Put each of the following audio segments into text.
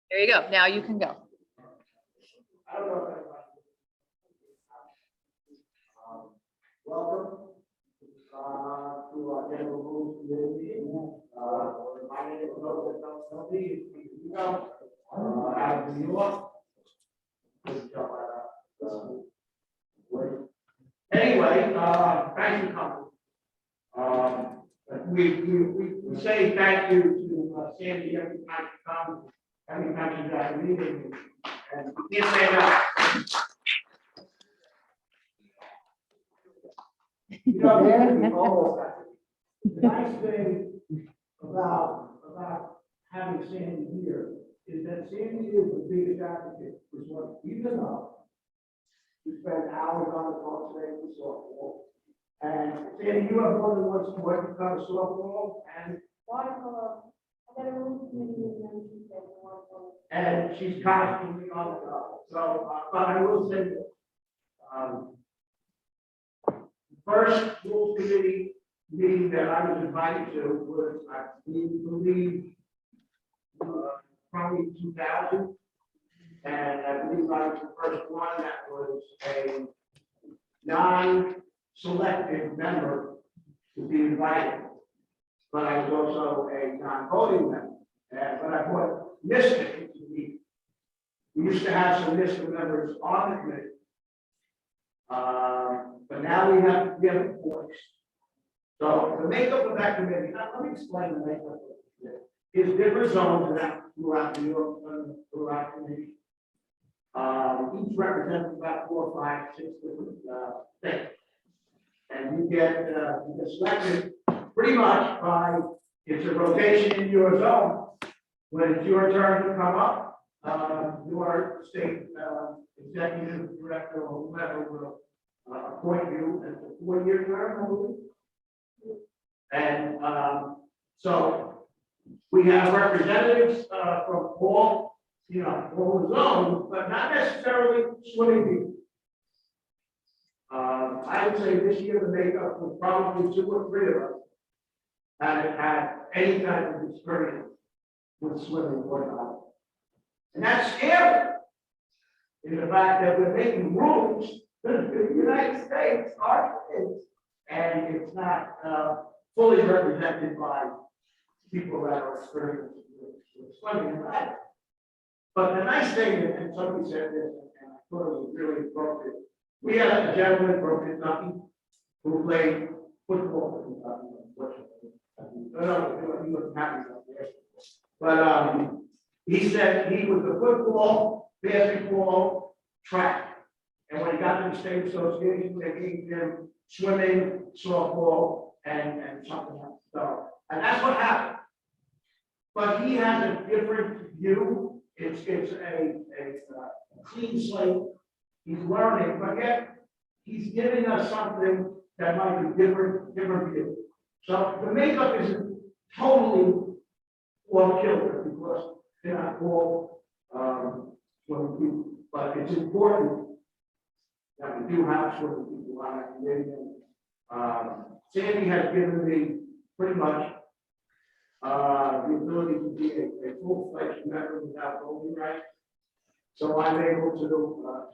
There you go. Now you can go. I don't know if everybody. Welcome to our general rules committee meeting. My name is out of New York. Anyway, thank you, company. We say thank you to Sandy every time she comes, every time she's at a meeting, and we can't say that. You know, almost, the nice thing about having Sandy here is that Sandy is the biggest advocate for what, even though we spend hours on the phone today for softball. And Sandy, you have more than one sport, you cover softball and Waterpolo. I got a room committee and she said waterpolo. and she's constantly on the go. So, but I will say this. First rules committee meeting that I was invited to was, I believe, probably 2000. And I believe I was the first one that was a non-selected member to be invited. But I was also a non-voting member. But I brought NISCA into the meeting. We used to have some NISCA members on the committee. But now we have a voice. So the makeup of that committee, now let me explain the makeup of it. Is different zones throughout New York, throughout the nation. Each represents about 4, 5, 6 different things. And you get selected pretty much by, it's a rotation in your zone. When it's your turn to come up, your state executive director or whoever will appoint you as a 4-year term, I believe. And so we have representatives from all the zones, but not necessarily swimming people. I would say this year the makeup was probably 2 or 3 of us had any kind of experience with swimming or not. And that's scary in the fact that we're making rules that the United States are kids, and it's not fully represented by people that are experienced with swimming and diving. But the nice thing, and somebody said this, and I thought it was really appropriate. We had a gentleman from Kentucky who played football for Kentucky, unfortunately. No, he wasn't happy about that. But he said he was a football, basketball, track. And when he got to the state association, they gave him swimming, softball, and something else. So, and that's what happened. But he has a different view. It's a clean slate. He's learning, but yet he's giving us something that might be different view. So the makeup isn't totally off kilter because they're not all swimming people, but it's important that we do have swimming people on that committee. Sandy has given me pretty much the ability to be a full-fledged member without voting rights. So I'm able to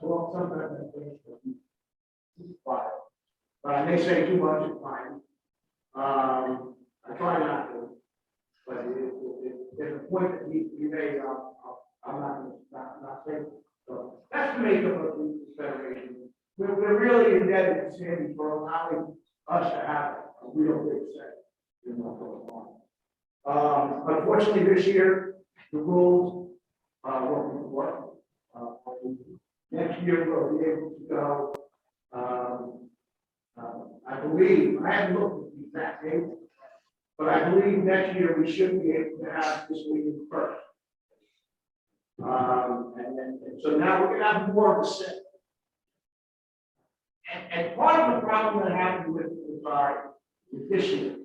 talk sometimes I think but I may say too much at times. I try not to, but if there's a point that needs to be made, I'm not saying. So that's the makeup of the federation. We're really indebted to Sandy for allowing us to have a real big say in what goes on. Unfortunately, this year the rules won't work. Next year we'll be able to go. I believe I haven't looked at the exact date, but I believe next year we should be able to have this meeting first. And so now we're going to have more of a set. And part of the problem that happened with this year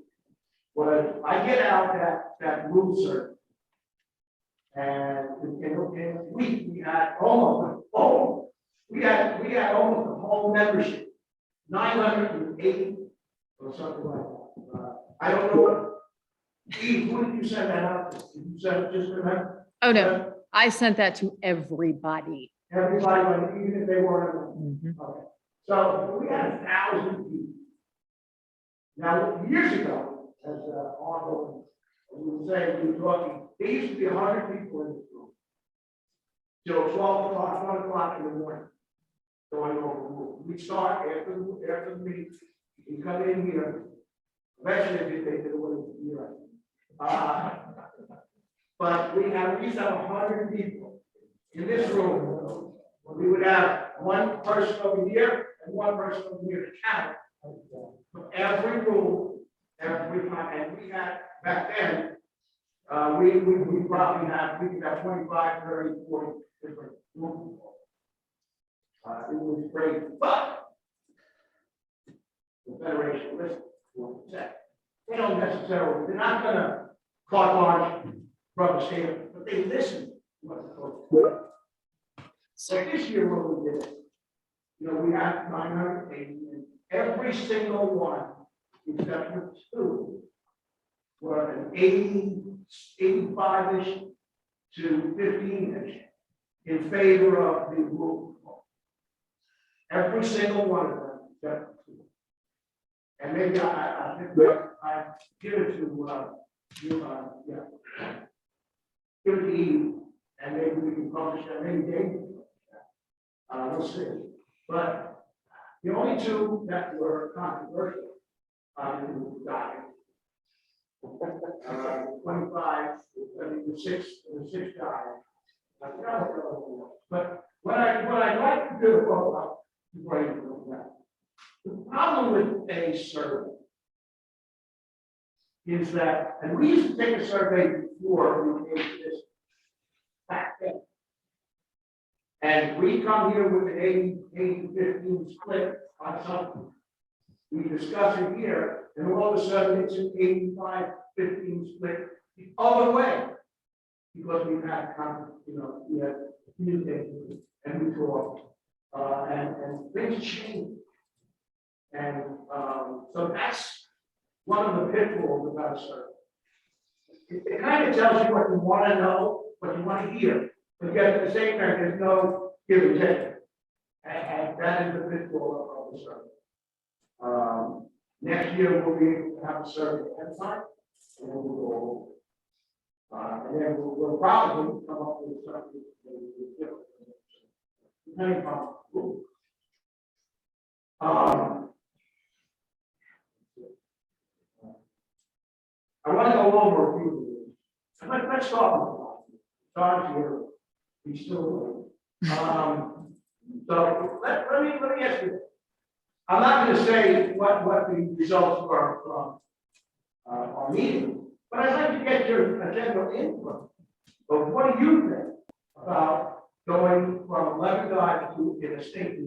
was I get out that rule cert, and in a week we had almost the whole membership, 980 or something like that. I don't know what. Eve, who did you send that out to? Did you send it just to them? Oh, no. I sent that to everybody. Everybody, like, even if they weren't. Mhm. Okay. So we had 1,000 people. Now, years ago, as Arnold, we were saying, we were talking, there used to be 100 people in this room. Till 12 o'clock, 1 o'clock in the morning, going over the rules. We start after the meeting, we come in here, eventually they did away with the year. But we used to have 100 people in this room. We would have one person over here and one person over here to count. For every rule, every time, and we had, back then, we probably had, we could have 25, 30, 40 different rules. It was great, but the Federation listened to what we said. They don't necessarily, they're not gonna carte blanche rubber stamp, but they listen to what the coach said. So this year, what we did, we had 980, and every single one, except for 2, were an 80, 85-ish to 15-ish in favor of the rule. Every single one of them, except for 2. And maybe I think I give it to give it to you, and maybe we can publish that, maybe Dave can publish that. We'll see. But the only 2 that were controversial, died. 25, the 6 died. But what I'd like to do, before I do that, the problem with a survey is that, and we used to take a survey before we made this back then. And we come here with an 80-15 split on something. We discuss it here, and all of a sudden it's an 85-15 split the other way. Because we've had, we had communication and we talk, and things change. And so that's one of the pitfalls about a survey. It kind of tells you what you want to know, what you want to hear, but yet at the same time, there's no give and take. And that is the pitfall of the survey. Next year, we'll be able to have a survey at time, and then we'll go over. And then we'll probably come up with something different. Depending on the rule. I want to go over a few of these. Let's start with the Todd's here. He's still so let me ask you. I'm not going to say what the results were from our meeting, but I'd like to get your general input of what do you think about going from 11 guys to in a state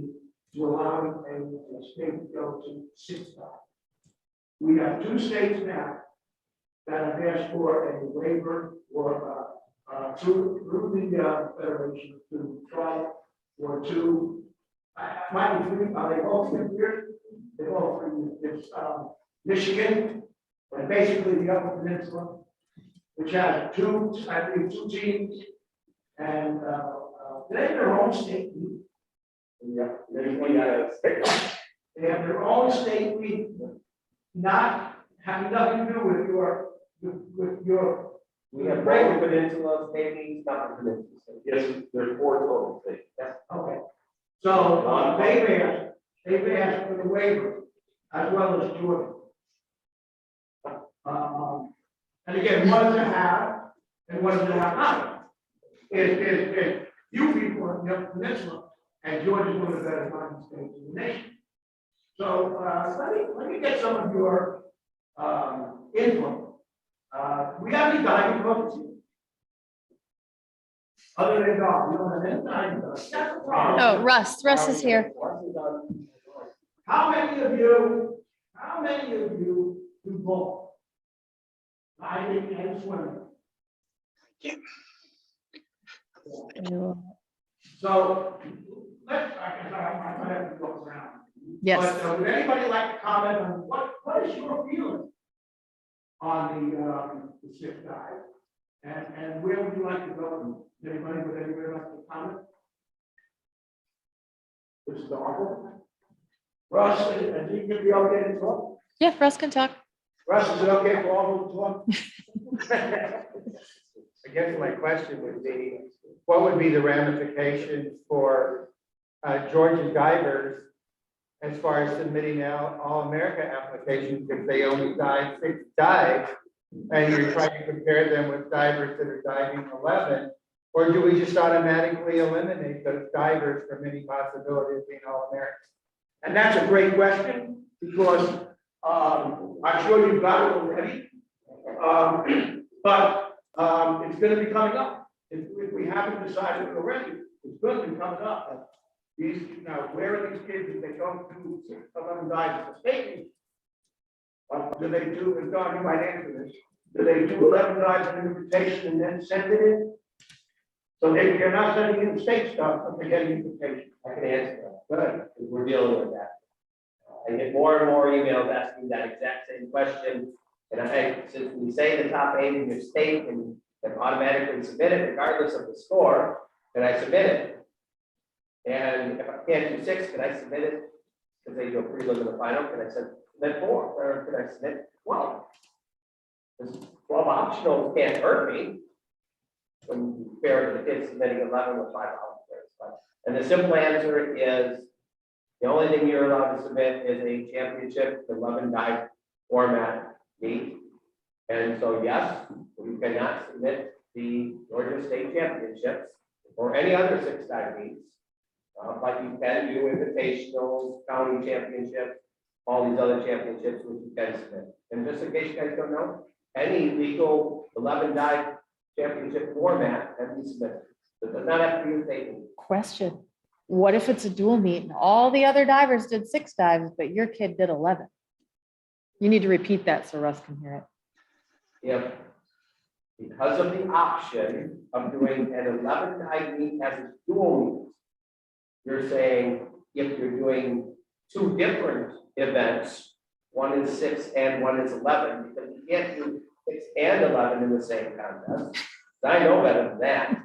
to allowing a state to go to 6 guys. We have 2 states now that have asked for a waiver or through the federation to try or to might be 3. Are they all 3 years? They're all 3 years. It's Michigan, and basically the Upper Peninsula, which has 2 teams, and they have their own state league. Yeah, They have their own state league, not having nothing to do with your. we have Upper Peninsula, State League, Upper Peninsula. Yes, there's 4 total states. Yes. Okay. So they've asked for the waiver as well as Georgia. And again, what does it have and what does it have not? Is you people in the Upper Peninsula and Georgia is one of the better mining states in the nation. So let me get some of your input. We have any diving coaches here? Other than God, we don't have any diving coaches. That's the problem. Oh, Russ is here. How many of you do both? Diving and swimming. So let's, I might have to go around. Yes. But would anybody like to comment on what is your feeling on the 6 guys? And where would you like to go? Anybody with anywhere like to comment? This is the Arthur. Russ, and you can be okay to talk? Yeah, Russ can talk. Russ, is it okay for all to talk? I guess my question would be, what would be the ramifications for Georgia divers as far as submitting out All-America applications if they only dive 6 dives, and you're trying to compare them with divers that are diving 11? Or do we just automatically eliminate those divers from any possibility of being All-American? And that's a great question, because I'm sure you've got it already. But it's going to be coming up. If we haven't decided it already, it's going to be coming up. These, now, where are these kids if they don't do 11 dives at the state meet? Do they do, and Don, you might answer this, do they do 11 dives in invitation and then send it in? So they're not sending in state stuff, but they're getting invitation. I can answer that, Good. because we're dealing with that. I get more and more emails asking that exact same question. And since we say the top 8 in your state and automatically submit it regardless of the score, then I submit it. And if I can't do 6, can I submit it? Because they do a prelim and a final, can I submit 4? Or can I submit 12? Because 12 optionals can't hurt me. When you compare the kids submitting 11 with 5 volunteers. And the simple answer is the only thing you're allowed to submit is a championship 11 dive format meet. And so, yes, you cannot submit the Georgia State Championships or any other 6 dive meets. But you can do invitationals, county championships, all these other championships which you can submit. And just in case you guys don't know, any legal 11 dive championship format can be submitted. It does not have to be a state meet. Question. What if it's a dual meet and all the other divers did 6 dives, but your kid did 11? You need to repeat that so Russ can hear it. If, because of the option of doing an 11 dive meet as a dual meet, you're saying if you're doing 2 different events, one is 6 and one is 11, because you can't do 6 and 11 in the same contest. I know better than that.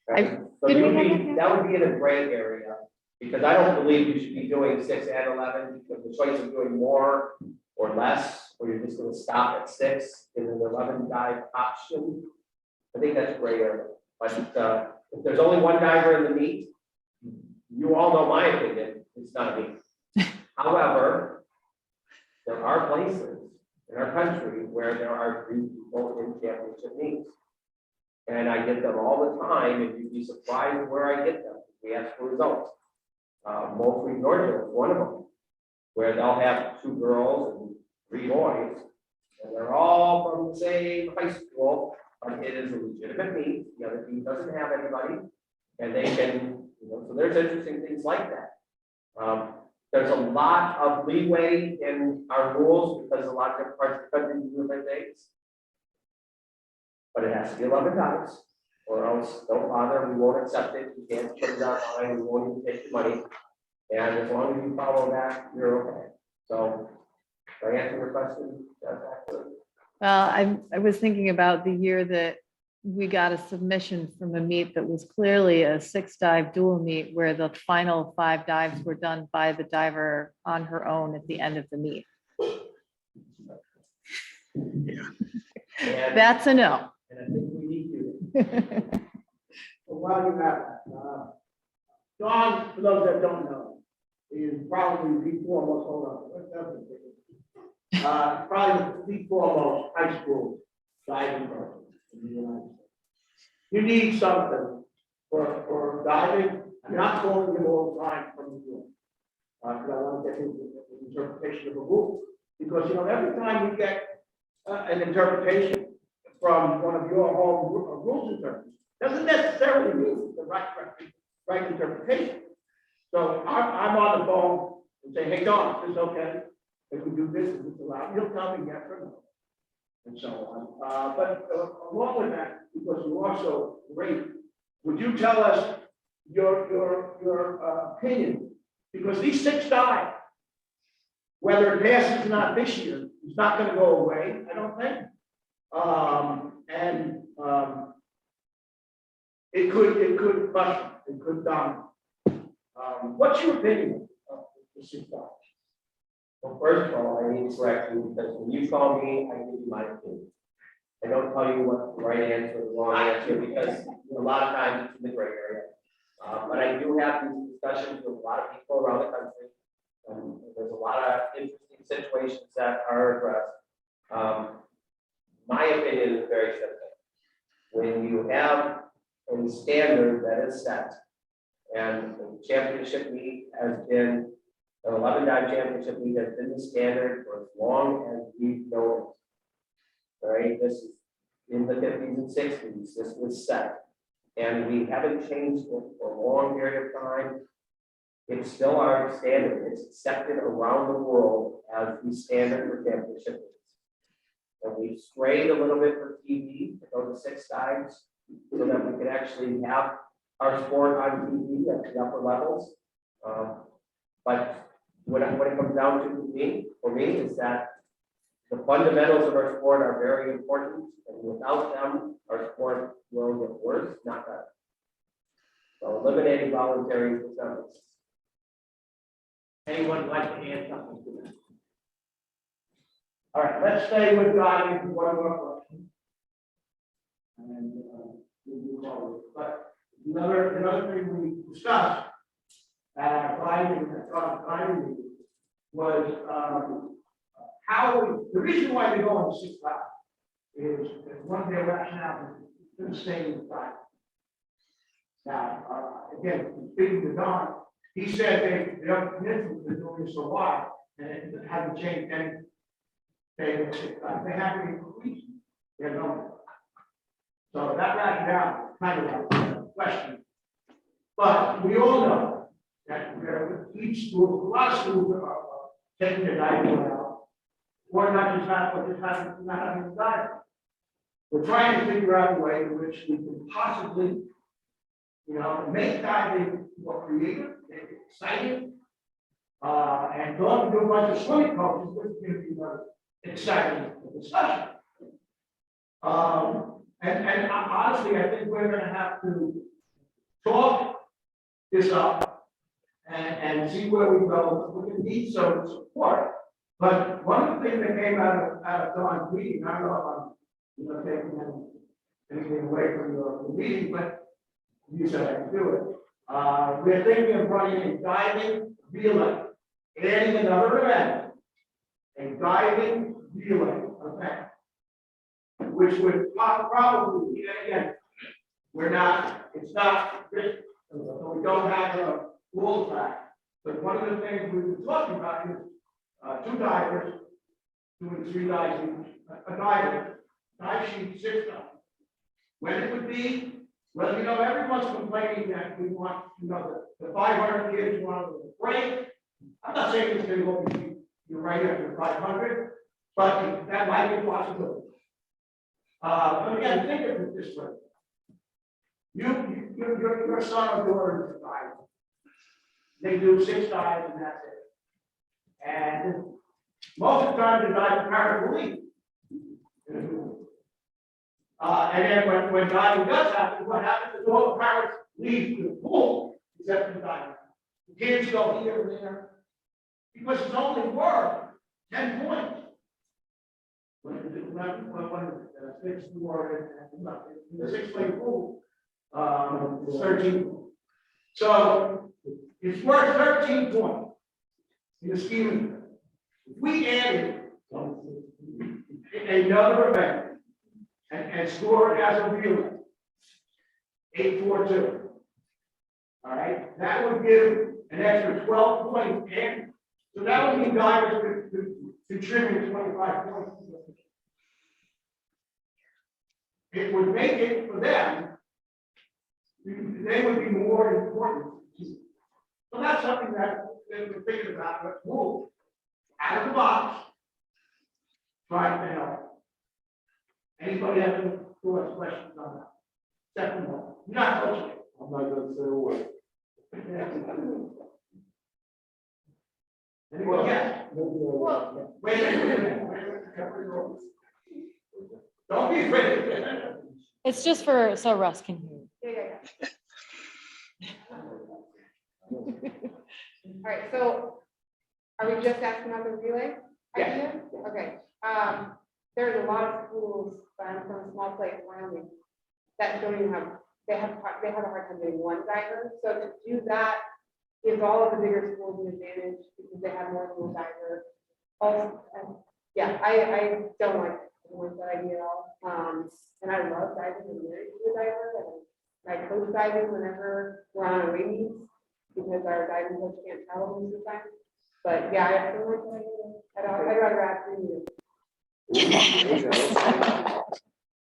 Right? So that would be in a gray area, because I don't believe you should be doing 6 and 11, because the choice of doing more or less, or you're just going to stop at 6 in an 11 dive option. I think that's gray area. But if there's only one diver in the meet, you all know my opinion, it's not me. However, there are places in our country where there are 3 people in championship meets. And I get them all the time, and you'd be surprised where I get them. We ask for results. Mostly Georgia is one of them, where they'll have 2 girls and 3 boys, and they're all from the same high school, but it is a legitimate meet. The other team doesn't have anybody, and they can, so there's interesting things like that. There's a lot of leeway in our rules because a lot of different parts of the country do different things. But it has to be 11 dives, or else don't bother, we won't accept it, you can't put it online, we won't even take your money. And as long as you follow that, you're okay. So, can I answer your question? Well, I was thinking about the year that we got a submission from a meet that was clearly a 6 dive dual meet where the final 5 dives were done by the diver on her own at the end of the meet. And, That's a no. and I think we need to. Well, while you have that, Don, for those that don't know, is probably the foremost, hold on, what does it? Probably the foremost high school diving person in the United States. You need something for diving. I'm not calling him all the time from the room. Because I want to get his interpretation of a rule. Because, every time we get an interpretation from one of your home rules interpreters, doesn't necessarily mean the right interpretation. So I'm on the phone and say, hey, Don, is this okay? If we do this, is this allowed? He'll tell me yes or no. And so on. But along with that, because you are so great, would you tell us your opinion? Because these 6 dives, whether it passes or not this year, it's not going to go away, I don't think. And, it could crush, it could dominate. What's your opinion of the 6 dives? Well, first of all, I need to correct you because when you call me, I give you my opinion. I don't tell you what the right answer or the wrong answer because a lot of times it's in the gray area. But I do have these discussions with a lot of people around the country. There's a lot of interesting situations that are addressed. My opinion is very simple. When you have a standard that is set, and the championship meet has been, the 11-dive championship meet has been the standard for as long as we've known it. All right, this is in the 50s and 60s, this was set. And we haven't changed it for a long period of time. It's still our standard. It's accepted around the world as the standard for championship meets. And we've strayed a little bit for TV to go to 6 dives so that we could actually have our sport on TV at the upper levels. But what it comes down to for me is that the fundamentals of our sport are very important, and without them, our sport will get worse, not better. So eliminating voluntary incentives. Anyone like to add something to that? All right, let's stay with diving for one more question. And we'll move forward. But another thing we discussed at our diving meeting was the reason why they go on the 6 dive is one of their rationale is to stay in the dive. Now, again, speaking to Don, he said they don't commit to doing this for a while, and it hasn't changed any. They haven't increased their number. So that rationale is kind of a question. But we all know that each school, a lot of schools are taking their diving out, or not having a dive. We're trying to figure out a way in which we can possibly, make diving more creative, make it exciting, and go up and do a bunch of swimming coaches, which is going to be more exciting discussion. And honestly, I think we're going to have to talk this up and see where we go. We're going to need some support. But one of the things that came out of Dawn's meeting, I don't know if I'm taking anything away from your meeting, but you said I can do it. We're thinking of running a diving relay, adding another event, a diving relay event, which would probably, again, it's not, so we don't have a full track. But one of the things we've been talking about is 2 divers doing 3 dives each, a diver, dive sheet 6 dives. When it would be, well, everyone's complaining that we want, the 500 kids want to break. I'm not saying it's going to go be right after 500, but that might be a possibility. But again, think of it this way. Your son or daughter is a diver. They do 6 dives and that's it. And most of the time, the dive parent will leave. And then when diving does happen, what happens is all the parents leave the pool, except for the diver. The kids go here and there, because it's only worth 10 points. When it's 6 more, in the 6-lane pool, it's 13. So it's worth 13 points in the scheme of things. If we added another event and score it as a relay, 8-4-2. All right, that would give an extra 12 points in. So that would mean divers could contribute 25 points. It would make it for them, they would be more important. So that's something that we're thinking about. Let's move out of the box, trying to help. Anybody have any thoughts, questions on that? Second one, you're not coaching it. I'm not gonna say a word. Anybody? Yes. Wait a minute. Don't be afraid. It's just for, so Russ can hear. Yeah. All right, so are we just asking about the relay idea? Okay, there's a lot of schools, from a small place around me, that don't even have, they have a hard time getting one diver. So to do that gives all of the bigger schools an advantage because they have more than one diver. Also, yeah, I don't like that idea at all. And I love diving and married to a diver, and I coach diving whenever we're on away meets because our diving coach can't travel most of the time. But yeah, I don't like that idea. I'd rather ask you.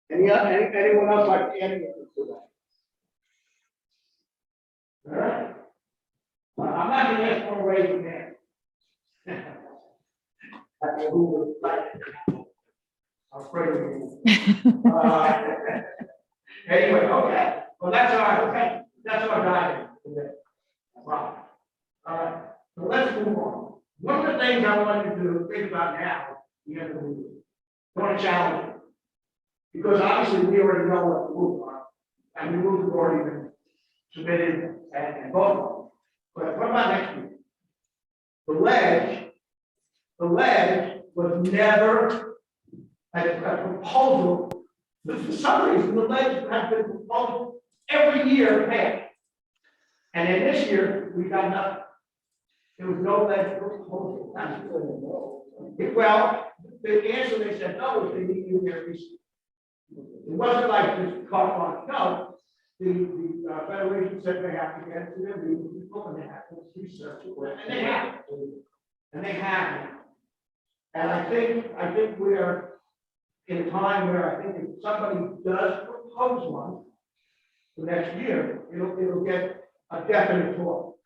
Anyone else like to add anything to that? All right. Well, I'm not gonna ask for a raise in there. I mean, who would like it? I'm afraid of you. Anyway, okay. Well, that's our guidance today. Wow. All right. So let's move on. One of the things I want you to think about now, you have to move. Want to challenge it. Because obviously we already know what the rules are, and the rules have already been submitted and voted on. But what about next week? The ledge was never a proposal. But for some reason, the ledge has been proposed every year passed. And then this year, we got nothing. There was no ledge proposal. Well, the answer they said no was they need you there recently. It wasn't like this caught on, no. The Federation said they have to get it to their legal people and they have to research it, and they have. And they have. And I think we are in a time where I think if somebody does propose one for next year, it'll get a definite talk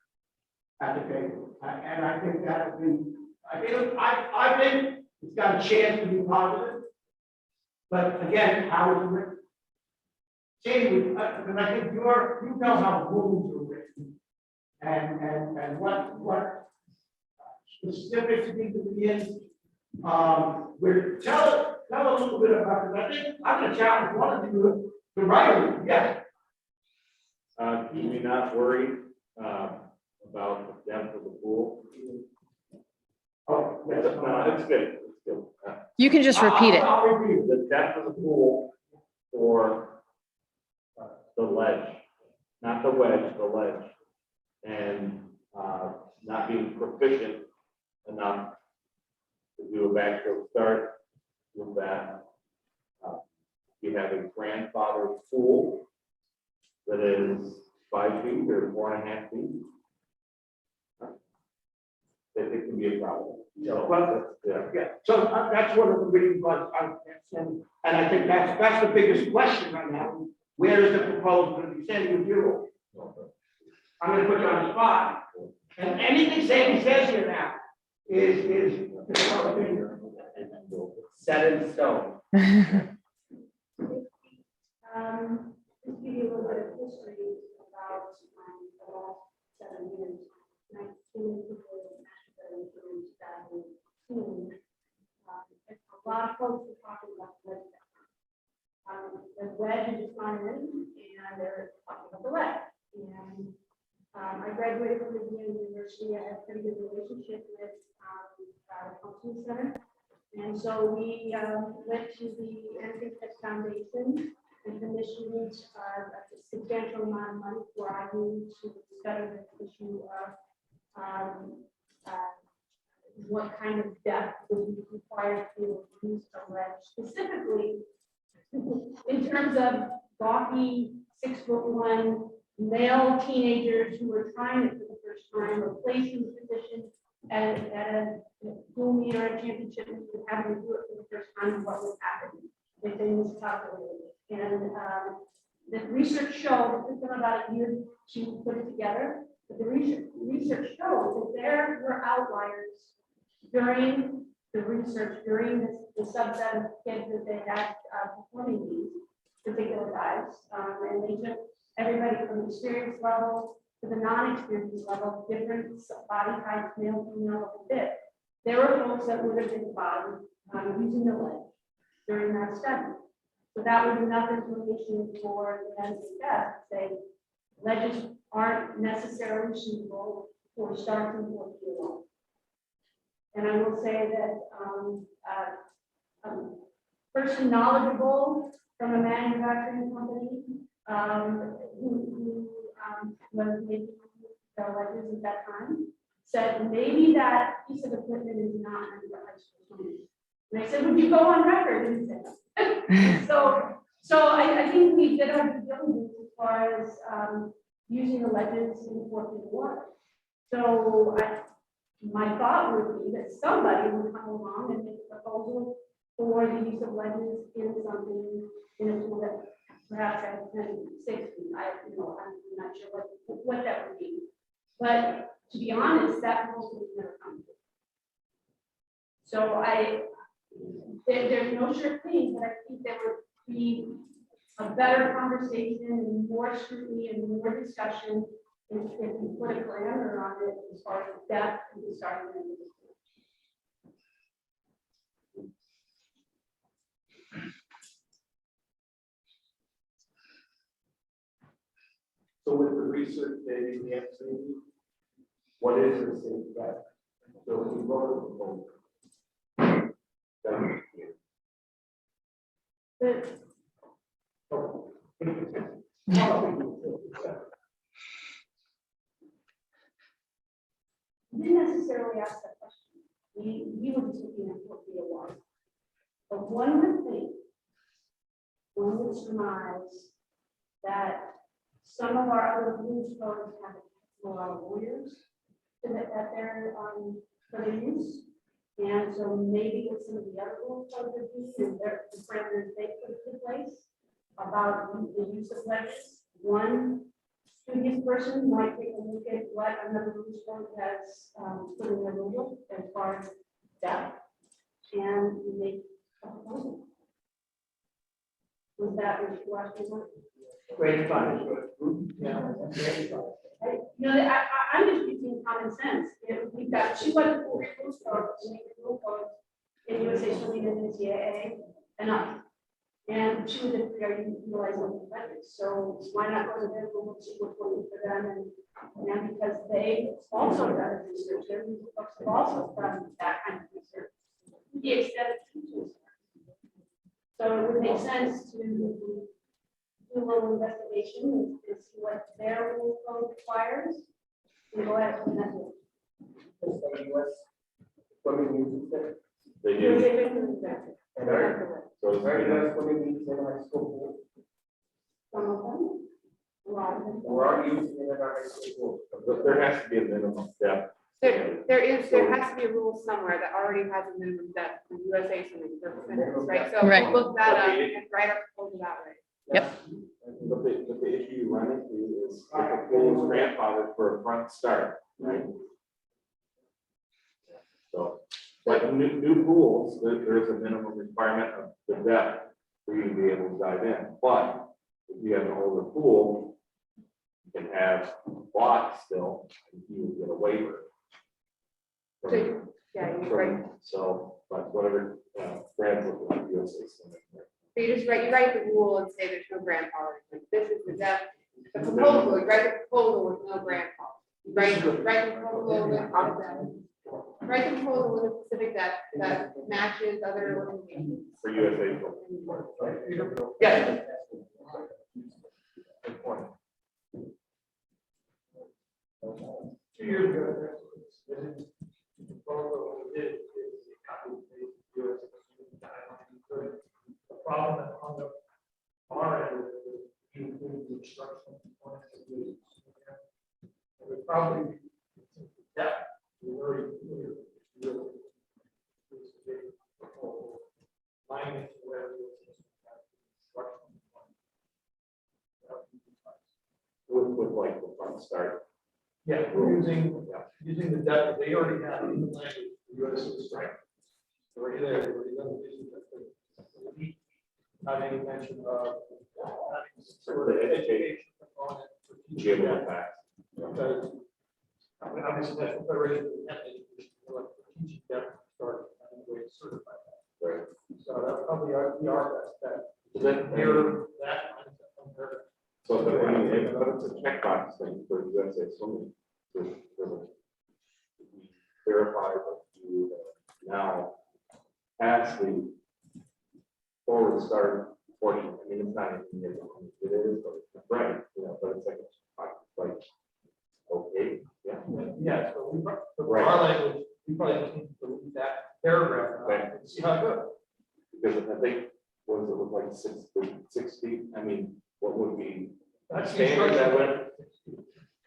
at the table. And I think that would be, I think it's got a chance to be positive. But again, how is it written? Sandy, because I think you know how rules are written and what specifics need to be in. Tell a little bit about it. I think I'm going to challenge one of you to write it. Yes. Keep me not worried about the depth of the pool. Oh, yes. No, it's good. It's good. You can just repeat it. I'll repeat it. The depth of the pool for the ledge, not the wedge, the ledge, and not being proficient enough to do a backstroke start with that. You have a grandfather pool that is 5 feet or 4.5 feet. It can be a problem. Yeah, well, Yeah. yeah. So that's one of the reasons why and I think that's the biggest question right now. Where is the proposal going to be sent to you? I'm going to put you on the spot. And anything Sandy says here now is Set in stone. Just give you a little bit of history about the last 7 years. 19 people in 2018. A lot of folks are talking about the wedge. The wedge is gone in, and they're talking about the wedge. And I graduated from the University. I have a pretty good relationship with the counseling center. And so we went to the NFHS Foundation and commissioned a substantial amount of money for IU to study the issue of what kind of depth would be required to use a ledge, specifically in terms of gawky 6'1" male teenagers who were trying it for the first time, replacing the position at a school meet or a championship, and having to do it for the first time, what was happening if they miscalculated. And the research showed it took them about a year to put it together. But the research shows that there were outliers during the research, during the subset of kids that they had performing these particular dives. And they took everybody from experience level to the non-experience level, different body types, male, female, a bit. There were folks that would have been bottom using the ledge during that study. So that would be enough information for the NFHS to say ledges aren't necessarily suitable for starting for fuel. And I will say that person knowledgeable from a manufacturing company who was making the ledges at that time said maybe that piece of equipment is not under the high school training. And I said, would you go on record and say that? So I think we did our due diligence as far as using the ledges in working water. So my thought would be that somebody would come along and make a proposal for the use of ledges in something in a tool that perhaps has 60. I'm not sure what that would be. But to be honest, that proposal was never come to. So there's no sure thing, but I think there would be a better conversation and more scrutiny and more discussion if we put a parameter on it as far as depth and the starting. So with the research that you have seen, what is the safe bet? So we voted We didn't necessarily ask that question. We were just looking at what the was. But one would surmise that some of our other rules codes have a lot of lawyers that they're for their use. And so maybe with some of the other rules codes that we and the parameters they put in place about the use of ledges. One studious person might take a look at what another rules code has put in their rule as far as depth and make a proposal. Was that what you asked me? Great fun. Yeah. I'm just using common sense. If we've got two other rules codes, rule codes in USA Swimming and NCAA, enough. And two of the three are utilizing the ledges. So why not go to their rule and see what's working for them? And because they also done research, their folks have also done that kind of research. To the extent of teachers. So it would make sense to do a little investigation and see what their rule code requires. And go ahead and that's it. Swimming uses it. They do. And are So very good swimming uses in high school. Some of them, a lot of them. We're already using it in our high school. But there has to be a minimum depth. There has to be a rule somewhere that already has a minimum depth in USA swimming purposes, right? So Right. look that up and write our proposal that way. Yep. But the issue you run into is if a pool is grandfathered for a front start, right? So, like new pools, there's a minimum requirement of the depth for you to be able to dive in. But if you have an older pool, you can have blocks still, and you would get a waiver. So, yeah, you're right. So, but whatever, Brad's looking at USA Swimming. So you just write the rule and say there's no grandfather. Like, this is the depth, the proposal, you write the proposal with no grandfather. Write the proposal with write the proposal with a specific depth that matches other organizations. For USA Swimming. Yeah. Good point. 2 years ago, the proposal we did is a copy of the US guidelines. The problem that on the our end is you include the instructional components of the it would probably be depth. Very clear. Line where With like the front start. yeah, we're using the depth that they already have in the language, the US is strength. Already there, already done the issue that they not any mention of having sort of education component for teaching Jim depth. back. Because I mean, obviously National Federation of Education, like teaching depth start way to certify that. Right. So that's probably our best bet. Then mirror that. So, but I mean, but it's a checkbox thing for USA swimming. To verify that you now pass the forward start portion. I mean, it's not anything new. It is, but it's right, you know, but it's like, okay, yeah. Yeah, so we, for Right. our language, we probably just need to delete that paragraph Right. and see how it goes. Because I think, what does it look like, 6 feet? I mean, what would be That's the standard that instruction. would,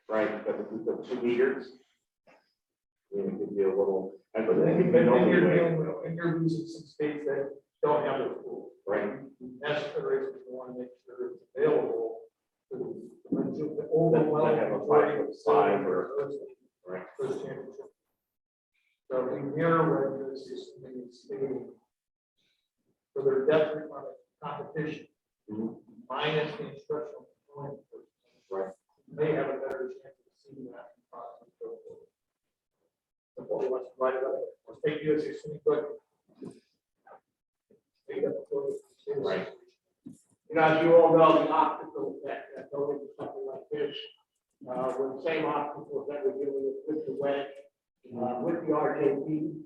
right, but the 2 meters? I mean, it could be a little. But then you're dealing with, and you're using some states that don't have those rules. Right. That's the reason we want to make sure it's available to the That overwhelming have a majority of 5 facilities or- for Right. those championships. So we mirror what this is being stated for their depth requirement competition, Mhm. minus the instructional component. Right. They have a better chance of seeing that process go forward. That's what we want to write about it. Let's take you as a swimming book. Right. You know, as you all know, the obstacles that go into something like this, were the same obstacles that we're dealing with the wedge, with the RJP.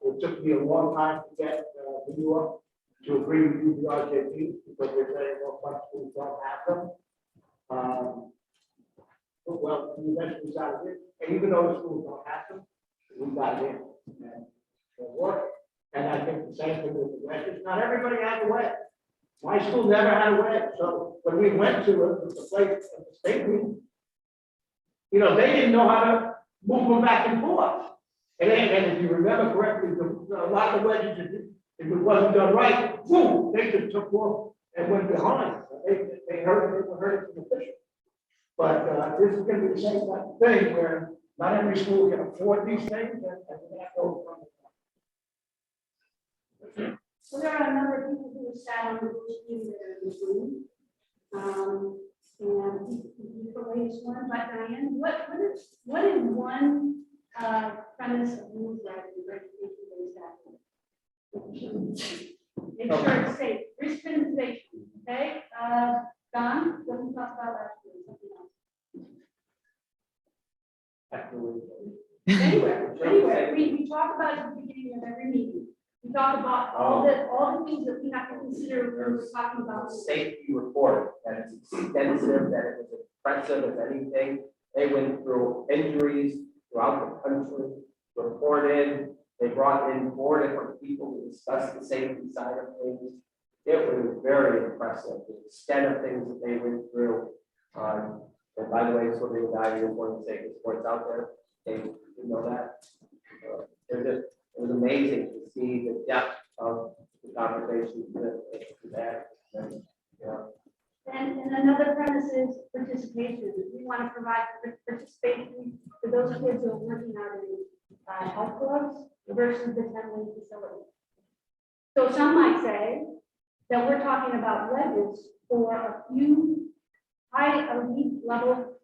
It took me a long time to get, New York to agree to do the RJP, because they're saying, well, some schools don't have them. Well, we eventually got it, and even though the schools don't have them, we got it in, and it worked. And I think the same thing with the wedges, not everybody has a wedge. My school never had a wedge, so when we went to the place at the state meeting, you know, they didn't know how to move them back and forth. And if you remember correctly, a lot of the wedges, if it wasn't done right, boom, they just took off and went behind. They heard it from the official. But this is gonna be the same type of thing where not every school can afford these things, and that goes from. So there are a number of people who have sat on the committee that are in this room. And the latest one, but Diane, what is one premise of rules that the education based action? Make sure it's safe, risk minimization, okay? Don, what did we talk about last year? Something else. Anyway, we talk about it at the beginning of every meeting. We talk about all the things that we have to consider when we're talking about. Safety report, that is extensive, that it was impressive as anything. They went through injuries throughout the country, reported, they brought in 4 different people to discuss the safety side of things. It was very impressive, the extent of things that they went through. And by the way, so they were diving in one of the safest sports out there. They didn't know that. It was amazing to see the depth of the conversations that we had. And another premise is participation. We want to provide participation for those kids who are working out in health clubs versus the 10-week facility. So some might say that we're talking about wedges for a few high elite level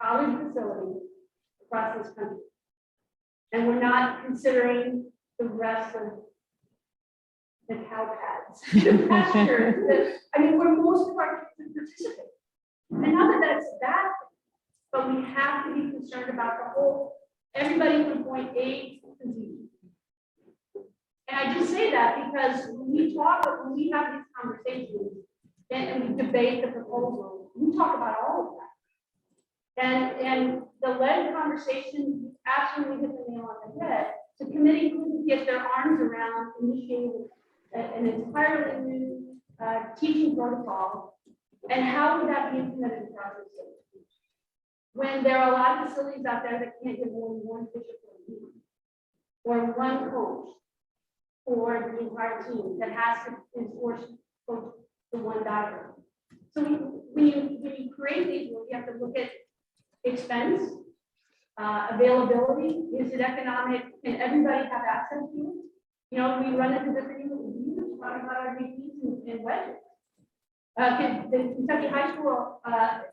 college facilities across this country. And we're not considering the rest of the cow pads, the pastures. I mean, where most of our kids participate. And not that that's bad, but we have to be concerned about the whole, everybody from point A to Z. And I just say that because when we have these conversations and we debate the proposal, we talk about all of that. And the lead conversation absolutely hit the nail on the head. The committee couldn't get their arms around initiating an entirely new teaching protocol. And how would that be implemented across the state? When there are a lot of facilities out there that can't get more than one pitcher for a game, or one coach for the entire team that has to enforce coach the one diver. So when you create these, you have to look at expense, availability, is it economic, can everybody have access to it? You know, we run into different users, talking about our VPs and wedges. The Kentucky High School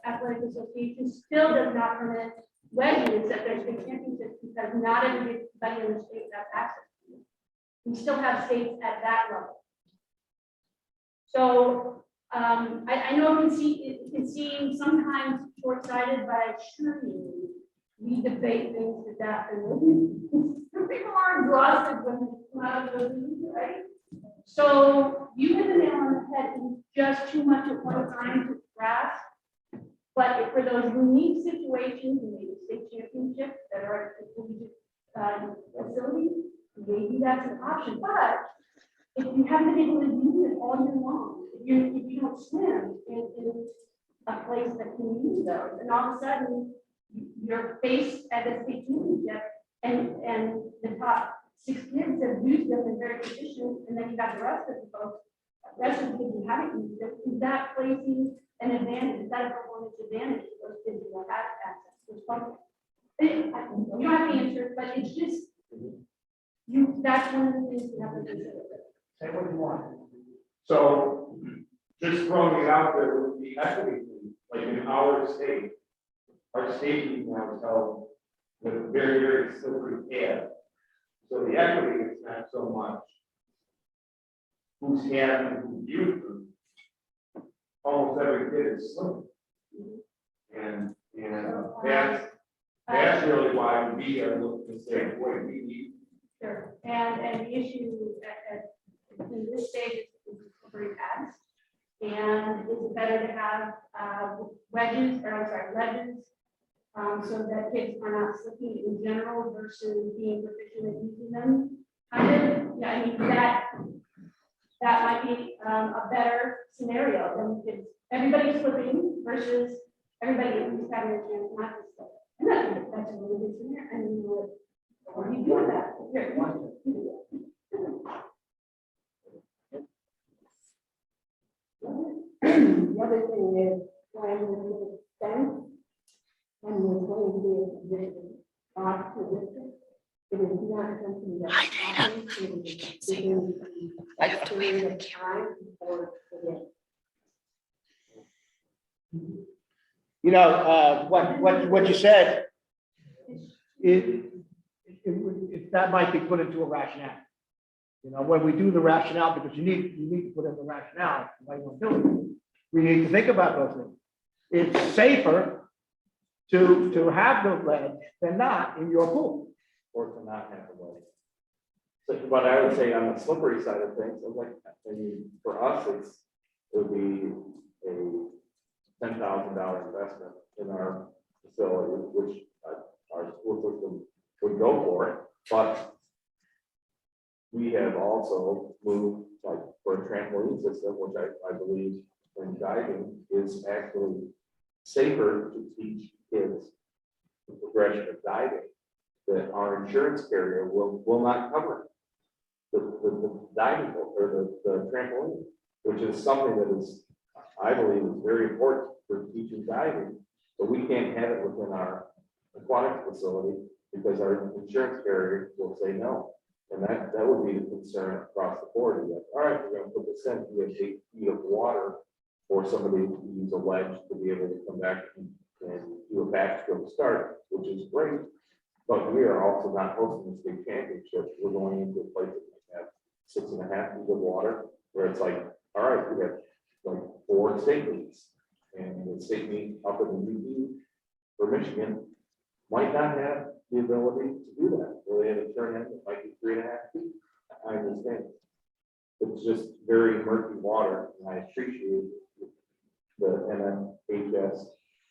Athletic Association still does not permit wedges at their state championships because not everybody in the state has access to it. We still have states at that level. So, I know it can seem sometimes short-sighted, but I assure you, we debate things to death and people are exhausted when they come out of those meetings, right? So you hit the nail on the head, it's just too much at one time to grasp. But for those unique situations, maybe state championships that are at collegiate facilities, maybe that's an option. But if you haven't been able to use it all year long, if you don't swim in a place that can use those, and all of a sudden you're faced at a state championship, and the top 6 kids have used them in very efficient, and then you got the rest of the folks, the rest of the kids who haven't used it. Is that placing an advantage? Is that a performance advantage to those kids who have access to something? You don't have to answer, but it's just that's one of the things you have to consider. Say what you want. So just throwing it out there with the equity, thing, like in our state team now is held with a very, very slippery pad. So the equity is not so much who's had and who's used them. Almost every kid is slipping. And that's really why we are looking to say, boy, we need. Sure, and the issue in this stage is slippery pads. And is it better to have ledges, so that kids are not slipping in general versus being proficient at using them? Yeah, I mean, that might be a better scenario than kids, everybody slipping versus everybody at least having a chance not to slip. And that's a really good scenario. I mean, what do you do with that? Here, The other thing is when we extend and we're going to be a position off to district, it is not something that. Hi, Dana. I have to wait for the camera. You know, what you said, that might be put into a rationale. You know, when we do the rationale, because you need to put in the rationale, why you want to do it. We need to think about those things. It's safer to have the ledge than not in your pool. Or to not have the ledge. So what I would say on the slippery side of things, I mean, for us, it would be a $10,000 investment in our facility, which our school system would go for. But we have also moved, like, for a trampoline system, which I believe in diving is actually safer to teach kids the progression of diving, that our insurance carrier will not cover the diving boat or the trampoline, which is something that is, I believe, is very important for teaching diving, but we can't have it within our aquatic facility because our insurance carrier will say no. And that would be the concern across the board. Like, all right, we're going to put this in. We have 8 feet of water for somebody to use a ledge to be able to come back and do a backstroke start, which is great. But we are also not hosting the state championship. We're going into a place that have 6.5 feet of water, where it's like, all right, we have like 4 state meets, and the state meet up in the UP for Michigan might not have the ability to do that. Where they have a turn in, it might be 3.5 feet. I understand. It's just very murky water, and I appreciate the NFHS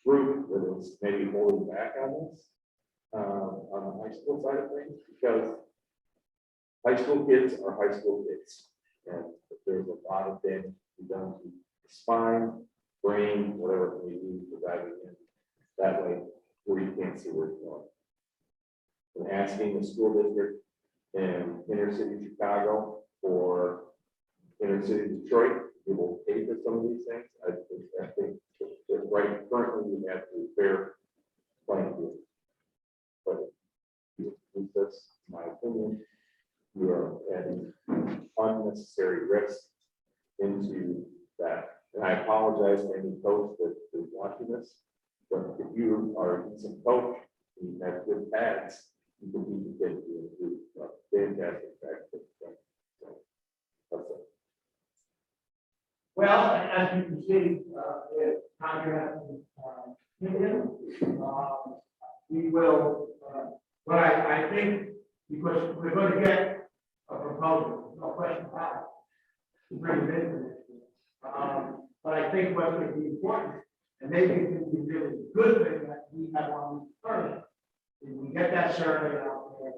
group that is maybe holding back on this, on the high school side of things, because high school kids are high school kids, and there's a lot of damage to be done to the spine, brain, whatever it may be for diving in that way, where you can't see where you're going. And asking the school district in inner city Chicago or inner city Detroit, we will pay for some of these things. I think that right currently we have a fair playing field. But with this, in my opinion, you are adding unnecessary risk into that. And I apologize to any coach that is watching this, but if you are a decent coach, and you have good pads, you can teach the kids to do fantastic practice. So that's it. Well, as you can see, the contract, we will, but I think, because we're going to get a proposal, no question about it, to bring it in. But I think what's going to be important, and maybe it's going to be really good thing that we have on this survey, is we get that survey out there,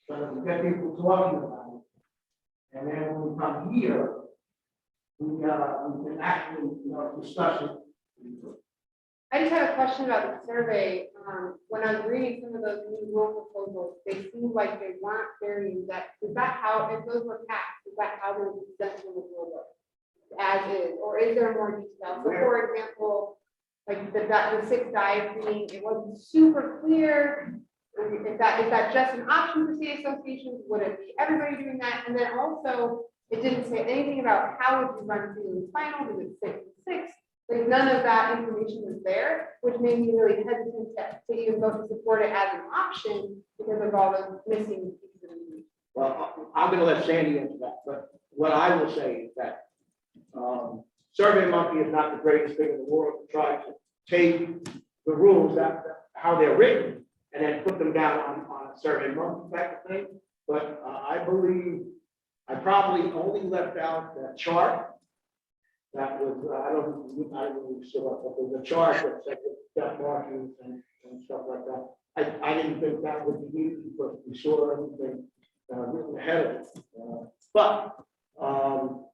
so that we get people talking about it. And then when we come here, we can actually, discuss it. I just had a question about the survey. When I was reading some of those new rule proposals, they seemed like they weren't very in-depth. Is that how, if those were passed, is that how they were presented in the rule book? As is, or is there more detail? So for example, like the 6 dive thing, it wasn't super clear. Is that just an option for state associations? Would it be everybody doing that? And then also, it didn't say anything about how would you run through final, is it 6 and 6? Like none of that information was there, which made me really hesitant to even vote to support it as an option because of all the missing pieces. Well, I'm gonna let Sandy answer that, but what I will say is that Survey Monkey is not the greatest thing in the world to try to take the rules that how they're written and then put them down on a Survey Monkey type of thing. But I believe I probably only left out that chart. That was, I don't really still up, but there's a chart that said depth markings and stuff like that. I didn't think that would be easy because we saw everything written ahead of it. But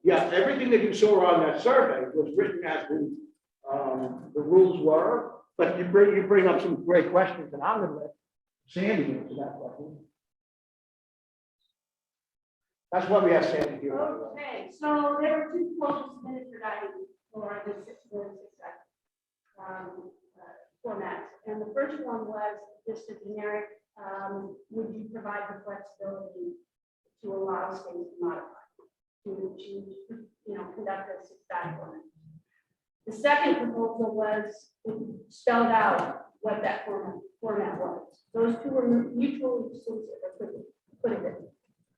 yeah, everything that you saw on that survey was written as the rules were. But you bring up some great questions, and I'm going to let Sandy answer that question. That's why we have Sandy here. Okay, so there were 2 proposals submitted for diving for the 6 format. And the first one was just a generic, would you provide the flexibility to allow states to modify, to choose, conduct a 6 dive format. The second proposal was spelled out what that format was. Those 2 were mutually exclusive, put it in.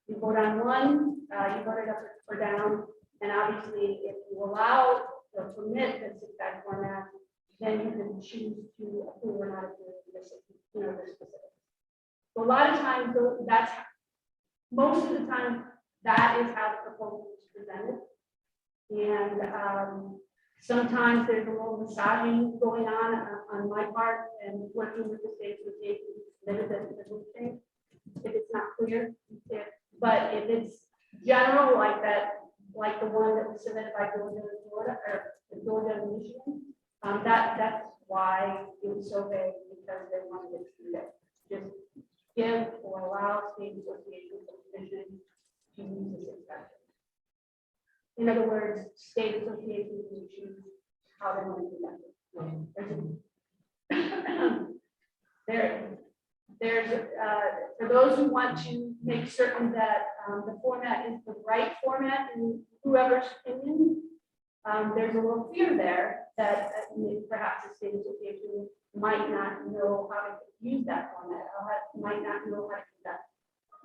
You vote on one, you vote it up or down, and obviously if you allow or permit the 6 dive format, then you can choose to approve or not approve the specifics. So a lot of times, most of the time, that is how the proposal is presented. And sometimes there's a little massaging going on my part and working with the state association to submit the thing. If it's not clear, but if it's general like that, like the one that was submitted by Georgia and Florida, or Georgia and Michigan, that's why it was so vague, because they wanted it to just give or allow state associations or commissions to use this exception. In other words, state associations can choose how they want to do that. There's for those who want to make certain that the format is the right format in whoever's opinion, there's a little fear there that perhaps the state association might not know how to use that format, or might not know how to conduct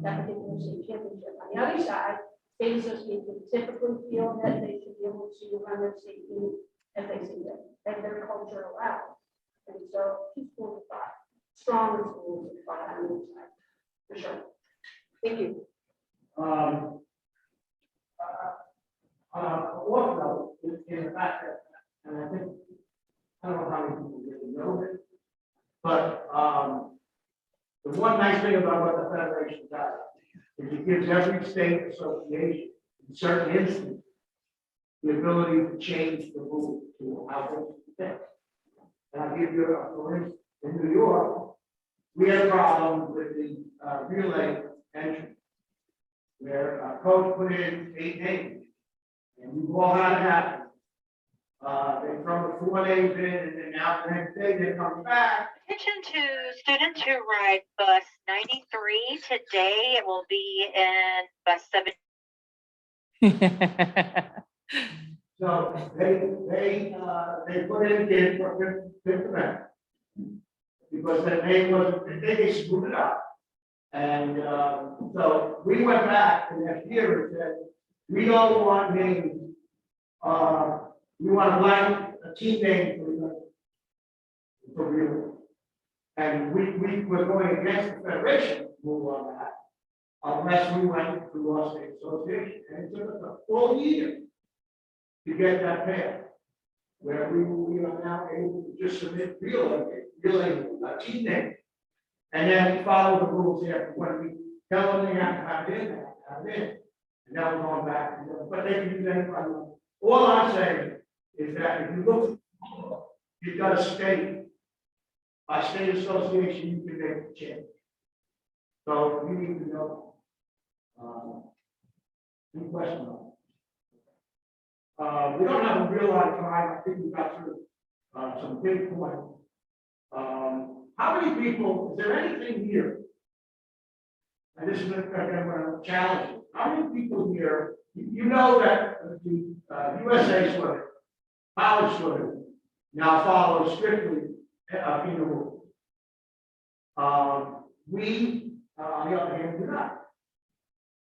that particular state championship. On the other side, state associations typically feel that they should be able to run their state team as they see them, that their culture allows. And so two schools of thought, strong schools of thought on each side, for sure. Thank you. Also, in the fact that, and I think, I don't know how many people really know this, but the one nice thing about what the Federation does is it gives every state association, in certain instances, the ability to change the rules to how things fit. And I'll give you a for instance, in New York, we had a problem with the relay entry, where coach put in 8 names, and you all had it happen. They throw the 4 names in, and then now the next day they come back. Attention to students who ride bus 93. Today it will be in bus 7. So they put in kids for 5th event. Because their name wasn't, they screwed it up. And so we went back the next year and said, we don't want names we want to blank a team name for real. And we were going against the federation rule on that, unless we went through our state association, and it took us a full year to get that passed. Where we are now able to just submit real team name. And then follow the rules here, when we tell them they have to have it in, they have to have it in. And now we're going back, but they can use anybody. All I'm saying is that if you look, you've got a state, by state association, you can make a change. So you need to know. Any question on it? We don't have a real lot of time. I think we got through some big points. How many people, is there anything here? And this is again a challenge. How many people here, you know that the USA swimming, college swimming, now follows strictly FINA rules. We, on the other hand, do not.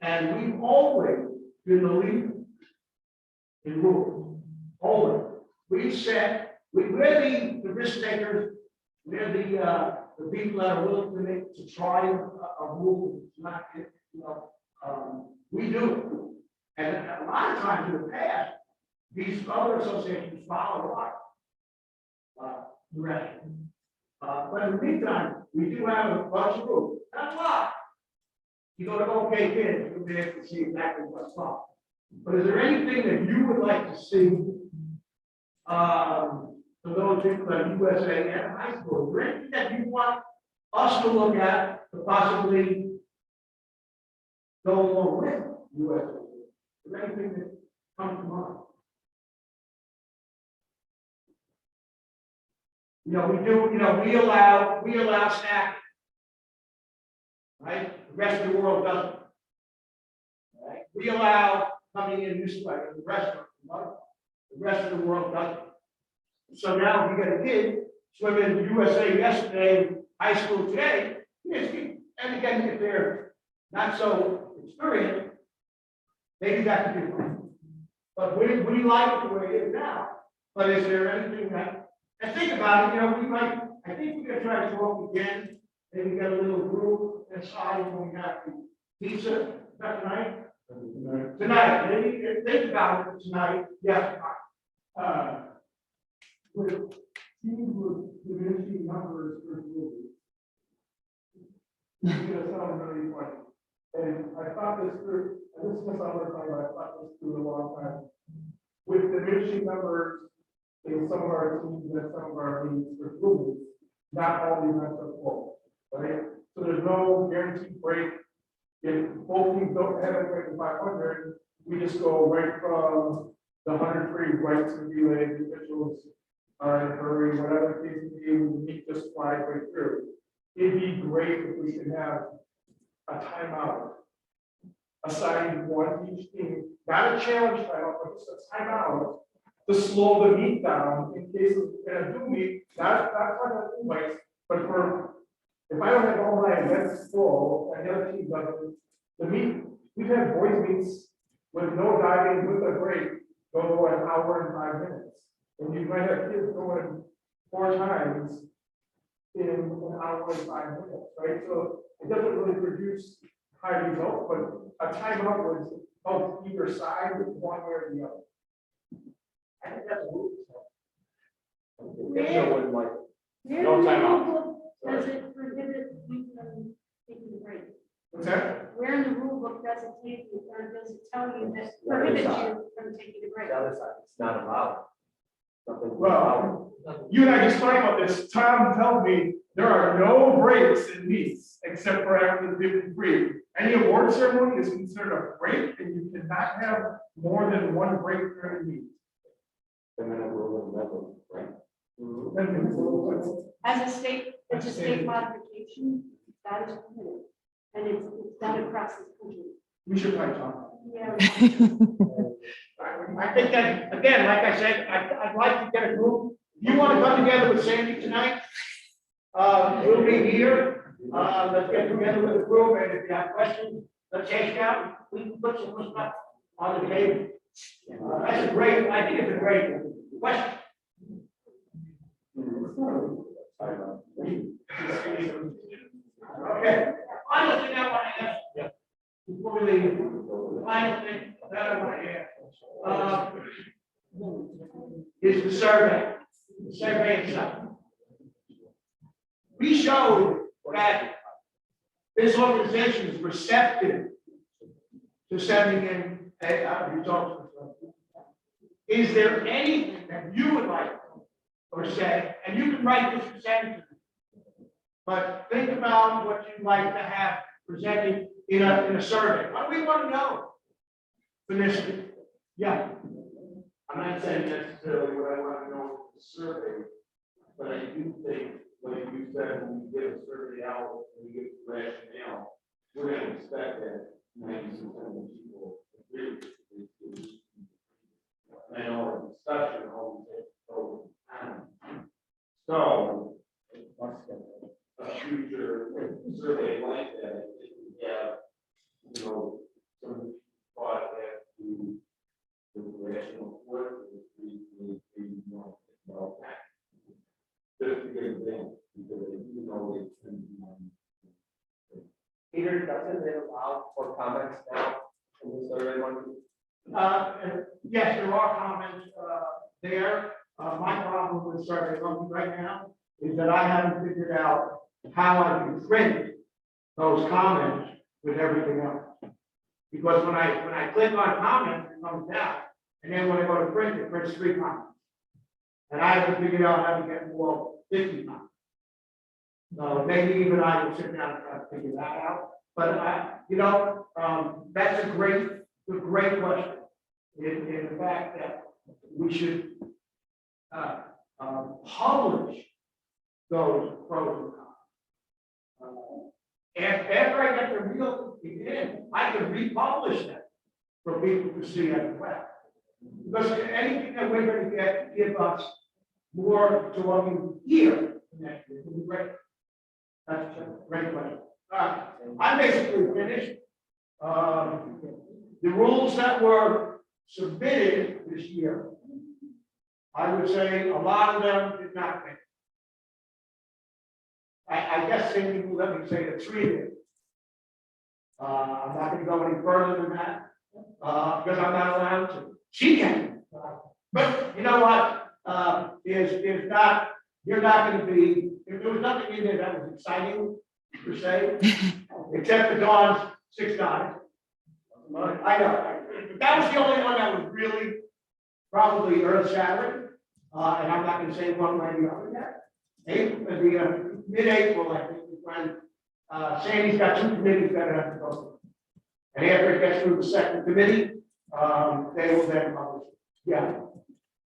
And we've always been the leader in rules. Always. We're the risk takers. We're the people that are willing to try a rule. It's not, we do it. And a lot of times in the past, these other associations follow our direction. But in the meantime, we do have a bunch of rules. That's a lot. You go to OK Kids, you'll be able to see exactly what's wrong. But is there anything that you would like to see for those people at USA and high school? Is there anything that you want us to look at to possibly go along with USA? Is there anything that comes to mind? We allow stacking. Right? The rest of the world doesn't. Right? We allow coming in this way in the restaurant. The rest of the world doesn't. So now if you get a kid swimming in USA yesterday, high school today, and again, if they're not so experienced, maybe that could be fun. But we like it the way it is now. But is there anything that, and think about it, we might, I think we're gonna try to talk again, maybe get a little group inside when we have the pizza that tonight. Tonight, maybe think about it tonight, yes. With teams with diminishing numbers for movies. It's gonna sound really funny. And I thought this through, and this is gonna sound like I thought this through a long time. With diminishing numbers in some of our teams and some of our leagues for movies, not all the events are full, right? So there's no guaranteed break. If both teams don't have a break in 500, we just go right from the 100 free right to relay individuals. Are in a hurry, whatever the case may be, we meet just fly right through. It'd be great if we could have a timeout assigned one each team, not a challenge timeout, but just a timeout to slow the meet down in case of a do meet, not for the invites, but for if I don't have all my events full and the other team doesn't, the meet, we've had boys meets with no diving with a break, go an hour and 5 minutes. And you might have kids going 4 times in an hour and 5 minutes, right? So it doesn't really produce high results, but a timeout would help either side with one way or the other. I think that's a rule. If no one like, Where No in the timeout. rule book does it prohibit you from taking a break? What's that? Where in the rule book does it take you, or does it tell you that prohibits you from taking a break? The other side, it's not allowed. Something Well, you and I just talked about this. Tom told me there are no breaks in meets except for after the 53. Any award ceremony is considered a break, and you cannot have more than one break during the meet. and then we'll level, right? As a state, it's a state modification, that is permitted, and it's done across this country. We should fight Tom. Yeah. I think that, again, like I said, I'd like to get a group. You want to come together with Sandy tonight? We'll be here. Let's get together with the group, and if you have questions, let's hash out. We can put some stuff on the table. That's a great, I think it's a great, Question? Okay, final thing I want to ask. Yeah. Before we leave, final thing that I want to ask. Is the survey. The survey itself. We showed that this organization is receptive to sending in results. Is there anything that you would like or say, and you can write this percentage, but think about what you'd like to have presented in a survey. What do we want to know for this? Yeah. I'm not saying necessarily what I want to know with the survey, but I do think, like you said, when we give a survey out, when we give the rationale, we're going to expect that 90% of people agree with it. I know in discussion, always goes on. So, a future survey like that, if we have, you know, some thought that the rational work is we know about that. Just to get it in, because you know it's. Peter, doesn't it allow for comments now in the survey one? Yes, there are comments there. My problem with survey monkey right now is that I haven't figured out how I can print those comments with everything else. Because when I click on comments, it comes down, and then when I go to print, it prints 3 comments. And I haven't figured out how to get more 50 comments. So maybe even I will sit down and try to figure that out. But that's a great question. In the fact that we should publish those pros and cons. After I get the real in, I can republish them for people to see as well. Because anything that we're going to get to give us more to what we hear next year will be great. That's a great question. I'm basically finished. The rules that were submitted this year, I would say a lot of them did not make it. I guess Cindy will let me say that 3 did. I'm not going to go any further than that because I'm not allowed to. She can. But you know what? Is not, you're not going to be, if there was nothing in there that was exciting per se, except for Dawn's 6 dives. I know. That was the only one that was really probably earth-shattering, and I'm not going to say one way or the other yet. Mid-April, I think, is when Sandy's got 2 committees that have to go through. And after it gets through the 2nd committee, they will then publish it. Yeah.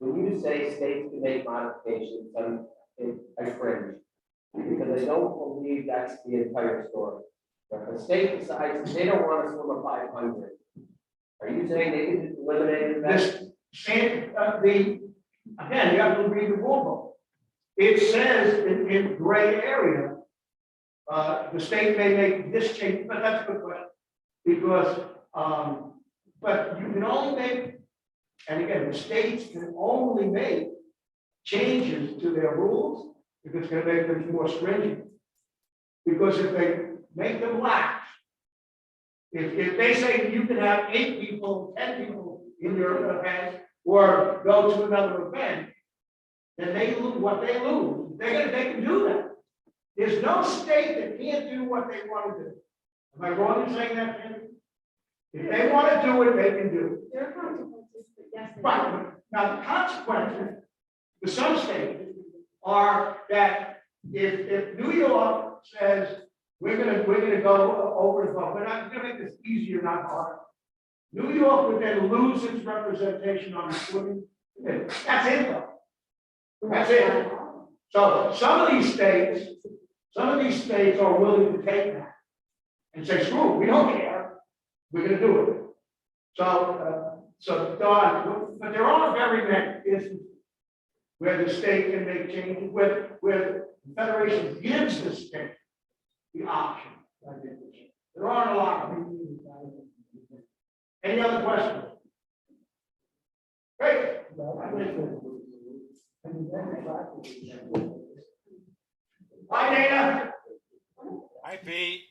When you say states can make modifications, I cringe, because I don't believe that's the entire story. If the state decides they don't want to swim a 500, are you saying they can just eliminate that? Again, you have to read the rule book. It says in gray area, the state may make this change, but that's a good question. Because, but you can only make, and again, the states can only make changes to their rules if it's going to make them more stringent. Because if they make them lax, if they say you can have 8 people, 10 people in your event, or go to another event, then they lose what they lose. They can do that. There's no state that can't do what they want to do. Am I wrong in saying that, Andy? If they want to do it, they can do it. There are consequences, but yes. Right. Now, the consequences for some states are that if New York says we're gonna go over the vote, we're not gonna make this easier, not harder. New York would then lose its representation on the swimming committee. That's it, though. That's it. So some of these states are willing to take that and say, screw it, we don't care. We're gonna do it. So Don, but there are very many instances where the state can make changes, where the federation gives the state the option. There aren't a lot of them. Any other questions? Great. Hi, Dana. Hi, Pete.